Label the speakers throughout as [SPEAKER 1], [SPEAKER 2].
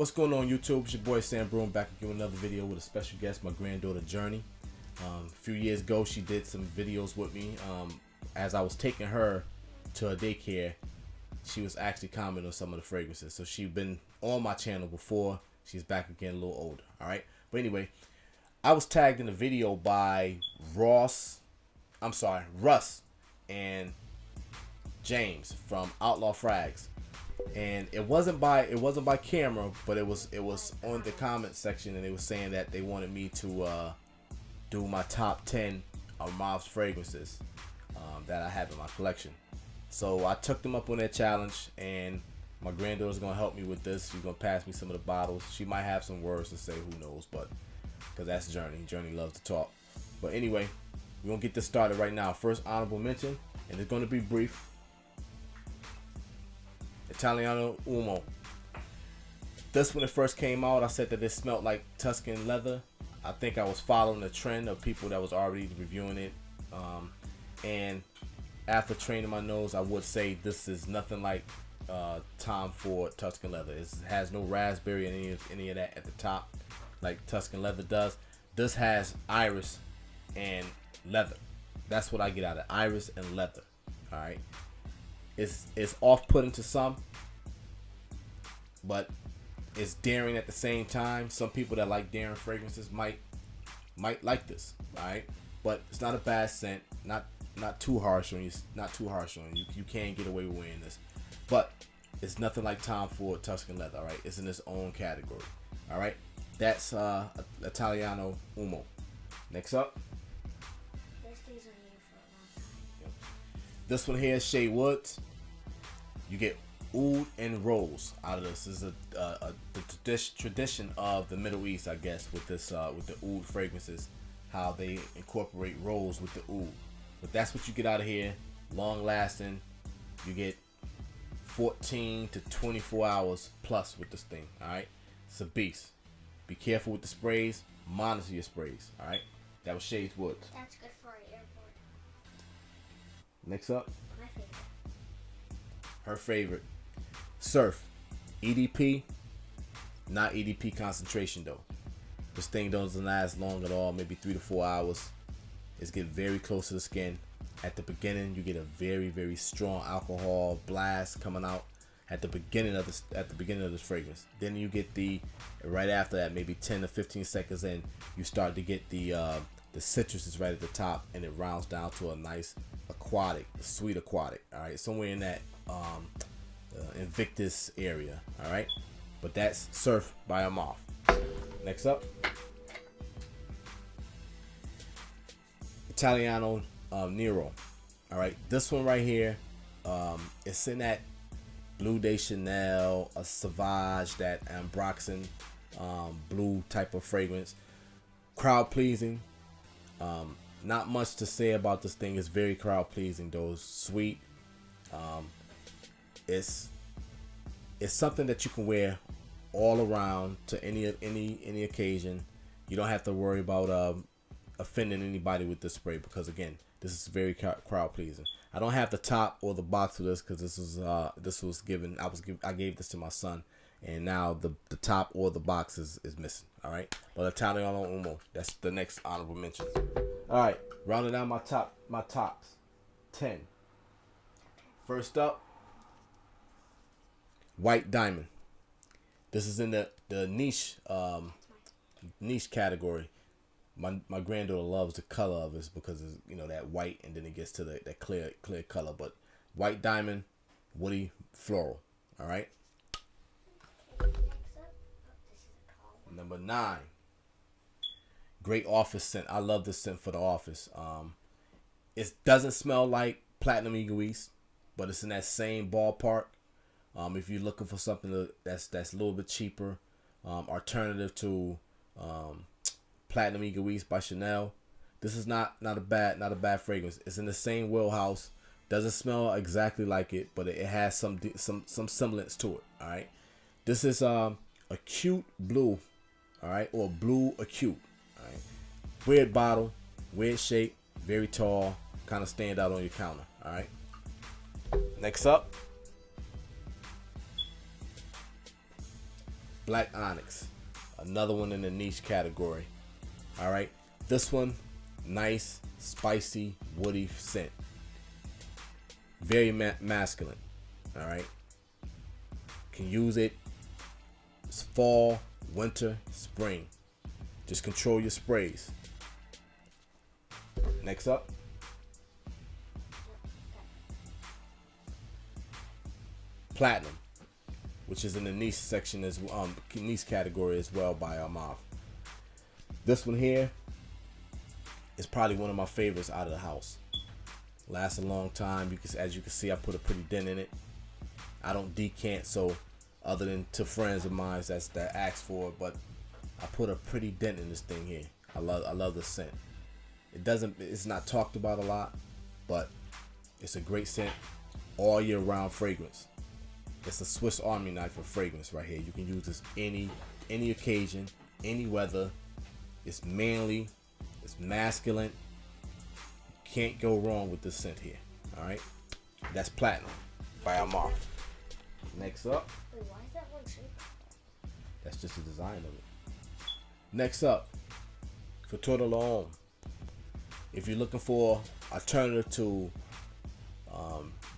[SPEAKER 1] What's going on YouTube? It's your boy Sam Broom back again with another video with a special guest, my granddaughter Journey. A few years ago she did some videos with me. As I was taking her to a daycare, she was actually commenting on some of the fragrances. So she's been on my channel before. She's back again a little older. Alright. But anyway, I was tagged in a video by Russ and James from Armaf Fragrances. And it wasn't by camera, but it was on the comment section, and they were saying that they wanted me to do my top 10 Armaf fragrances that I have in my collection. So I took them up on that challenge, and my granddaughter's gonna help me with this. She's gonna pass me some of the bottles. She might have some words to say, who knows, but because that's Journey. Journey loves to talk. But anyway, we're gonna get this started right now. First honorable mention, and it's gonna be brief. Italiano Mo. This, when it first came out, I said that it smelled like Tuscan leather. I think I was following the trend of people that was already reviewing it. And after training my nose, I would say this is nothing like Tom Ford Tuscan leather. It has no raspberry and any of that at the top like Tuscan leather does. This has iris and leather. That's what I get out of it. Iris and leather. Alright. It's off-putting to some, but it's daring at the same time. Some people that like daring fragrances might like this, all right? But it's not a bad scent, not too harsh on you, You can't get away with wearing this, but it's nothing like Tom Ford Tuscan leather, all right? It's in its own category, all right? That's Italiano Mo. Next up. This one here is Shea Woods. You get oud and rose out of this. This is the tradition of the Middle East, I guess, with this with the oud fragrances, how they incorporate rose with the oud. But that's what you get out of here. Long lasting. You get 14 to 24 hours plus with this thing. All right, it's a beast. Be careful with the sprays. Monitor your sprays. All right. That was Shea Woods.
[SPEAKER 2] That's good for an airport.
[SPEAKER 1] Next up,
[SPEAKER 2] My favorite.
[SPEAKER 1] her favorite, Surf, EDP, not EDP concentration though. This thing doesn't last long at all, maybe 3 to 4 hours. It's getting very close to the skin. At the beginning, you get a very strong alcohol blast coming out at the beginning of this fragrance. Then you get right after that, maybe 10 to 15 seconds in, you start to get the citrus is right at the top, and it rounds down to a nice aquatic, sweet aquatic. All right, somewhere in that Invictus area. All right, but that's Surf by Armaf. Next up, Italiano Nero. All right, this one right here, it's in that Blue de Chanel, a Sauvage, that Ambroxan blue type of fragrance. Crowd pleasing. Not much to say about this thing. It's very crowd pleasing though. It's sweet. It's something that you can wear all around to any occasion. You don't have to worry about offending anybody with this spray, because again, this is very crowd pleasing. I don't have the top or the box for this because this was given. I gave this to my son, and now the top or the box is missing. All right, but Italiano Mo. That's the next honorable mention. All right, rounding out my tops 10. First up, White Diamond. This is in the niche category. My granddaughter loves the color of this because it's, you know, that white, and then it gets to that clear color. But White Diamond, woody floral. All right. Number 9. Great office scent. I love this scent for the office. It doesn't smell like Platinum Egoist, but it's in that same ballpark. If you're looking for something that's a little bit cheaper, alternative to Platinum Egoist by Chanel, this is not a bad fragrance. It's in the same wheelhouse. Doesn't smell exactly like it, but it has some semblance to it. All right. This is Acute Blue. All right, or Blue Acute. All right. Weird bottle, weird shape, very tall, kind of stand out on your counter. All right. Next up, Black Onyx, another one in the niche category. All right, this one, nice, spicy, woody scent, very masculine. All right, can use it. It's fall, winter, spring. Just control your sprays. Next up, Platinum, which is in the niche section as niche category as well by Armaf. This one here is probably one of my favorites out of the house. Lasts a long time. As you can see, I put a pretty dent in it. I don't decant, so other than to friends of mine that ask for it, but I put a pretty dent in this thing here. I love the scent. It's not talked about a lot, but it's a great scent, all year round fragrance. It's a Swiss Army knife of fragrance right here. You can use this any occasion, any weather. It's manly, it's masculine. You can't go wrong with this scent here. All right, that's Platinum by Armaf. Next up,
[SPEAKER 2] wait, why is that one shape?
[SPEAKER 1] that's just the design of it. Next up, Couture de l'Homme. If you're looking for alternative to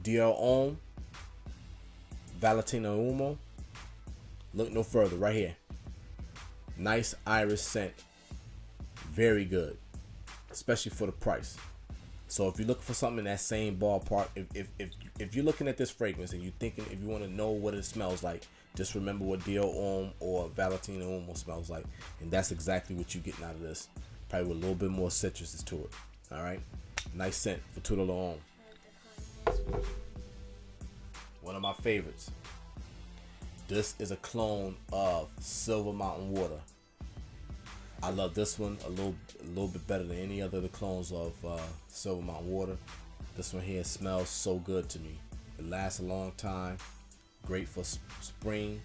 [SPEAKER 1] Italiano Mo, Valentino Mo, look no further. Right here, nice iris scent, very good, especially for the price. So if you're looking for something in that same ballpark, if you're looking at this fragrance and you're thinking, if you want to know what it smells like, just remember what Italiano Mo or Valentino Mo smells like, and that's exactly what you're getting out of this. Probably with a little bit more citrus to it. All right, nice scent for Couture de l'Homme. One of my favorites. This is a clone of Silver Mountain Water. I love this one a little bit better than any other of the clones of Silver Mountain Water. This one here smells so good to me. It lasts a long time. Great for spring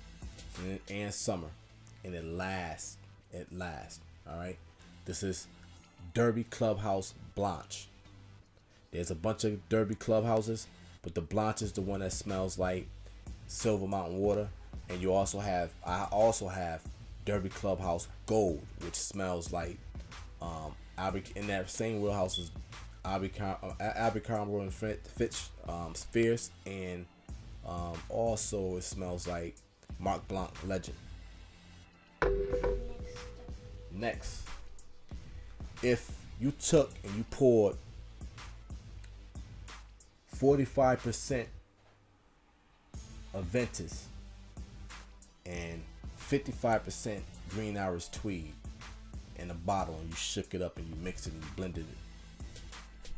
[SPEAKER 1] and summer, and it lasts. All right. This is Derby Clubhouse Blanche. There's a bunch of Derby Clubhouses, but the Blanche is the one that smells like Silver Mountain Water. And I also have Derby Clubhouse Gold, which smells like in that same wheelhouse is Abercrombie and Fitch Fierce, and also it smells like Marc Blanc Legend. Next, if you took and you poured 45% of Ventus and 55% Green Iris Tweed in a bottle, and you shook it up and you mixed it and you blended it,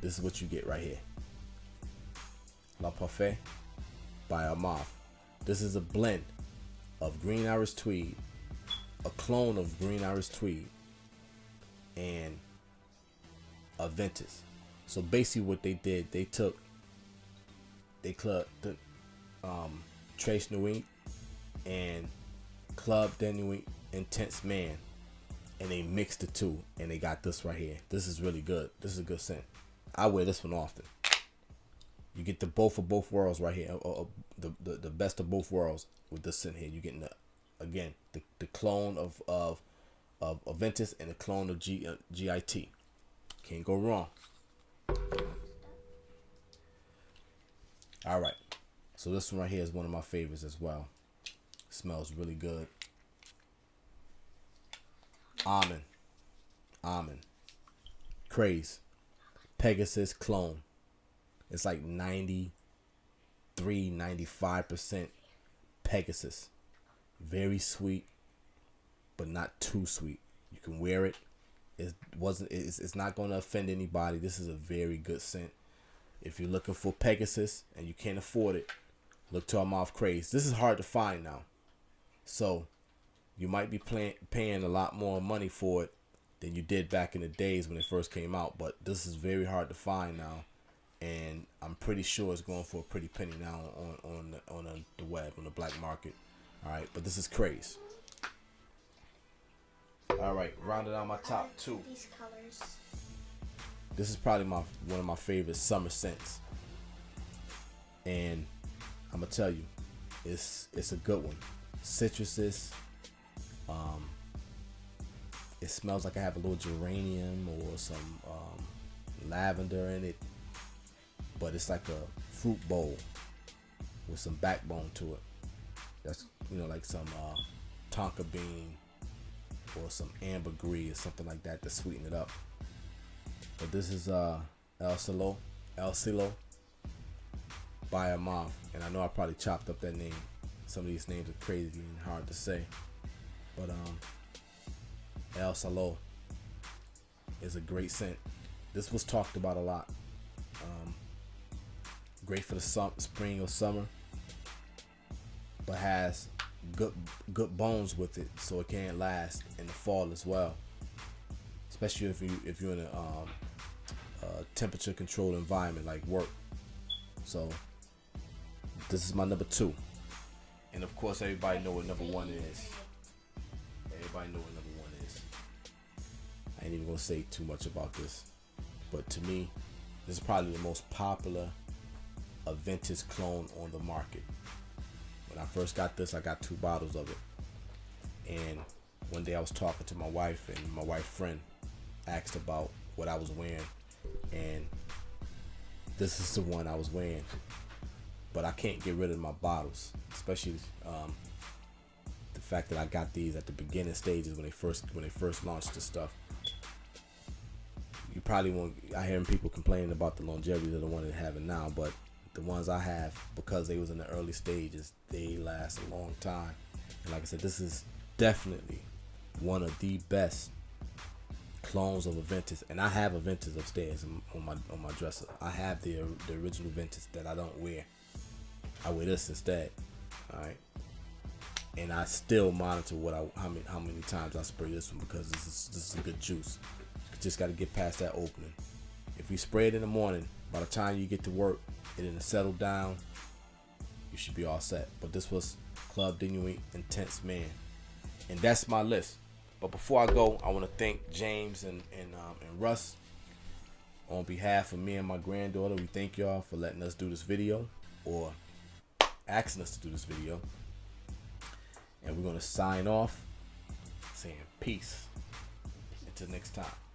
[SPEAKER 1] this is what you get right here. La Parfait by Armaf. This is a blend of Green Iris Tweed, a clone of Green Iris Tweed, and a Ventus. So basically what they did, they took Trace Nuit and Club de Nuit Intense Man, and they mixed the two, and they got this right here. This is really good. This is a good scent. I wear this one often. You get the both of both worlds right here, the best of both worlds with this scent here. You're getting the clone of Ventus and the clone of GIT. Can't go wrong. All right, so this one right here is one of my favorites as well. Smells really good. Almond. Craze. Pegasus clone. It's like 93-95% Pegasus. Very sweet, but not too sweet. You can wear it. It's not going to offend anybody. This is a very good scent. If you're looking for Pegasus and you can't afford it, look to Armaf Craze. This is hard to find now, so you might be paying a lot more money for it than you did back in the days when it first came out. But this is very hard to find now, and I'm pretty sure it's going for a pretty penny now on the web, on the black market. All right, but this is Craze. All right, rounding out my top two.
[SPEAKER 2] These colors.
[SPEAKER 1] This is probably one of my favorite summer scents, and I'm gonna tell you, it's a good one. Citruses, It smells like I have a little geranium or some lavender in it, but it's like a fruit bowl with some backbone to it. That's, you know, like some tonka bean or some ambergris or something like that to sweeten it up. But this is El Silo by Armaf, and I know I probably chopped up that name. Some of these names are crazy and hard to say, but El Salo is a great scent. This was talked about a lot. Great for the spring or summer, but has good bones with it, so it can last in the fall as well. Especially if you're in a temperature controlled environment like work. So this is my number 2, and of course everybody know what number 1 is. Everybody know what number 1 is. I ain't even gonna say too much about this, but to me, this is probably the most popular vintage clone on the market. When I first got this, I got 2 bottles of it, and one day I was talking to my wife, and my wife's friend asked about what I was wearing, and this is the one I was wearing. But I can't get rid of my bottles, especially the fact that I got these at the beginning stages when they first launched this stuff. You probably won't. I hear people complaining about the longevity of the one they have it now, but the ones I have, because they was in the early stages, they last a long time. And like I said, this is definitely one of the best clones of a vintage, and I have a vintage upstairs on my dresser. I have the original vintage that I don't wear. I wear this instead. All right, and I still monitor how many times I spray this one, because this is a good juice. You just got to get past that opening. If you spray it in the morning, by the time you get to work, it'll settle down. You should be all set. But this was Club de Nuit Intense Man, and that's my list. But before I go, I want to thank James and Russ on behalf of me and my granddaughter. We thank y'all for letting us do this video, or asking us to do this video. And we're going to sign off saying peace. Until next time.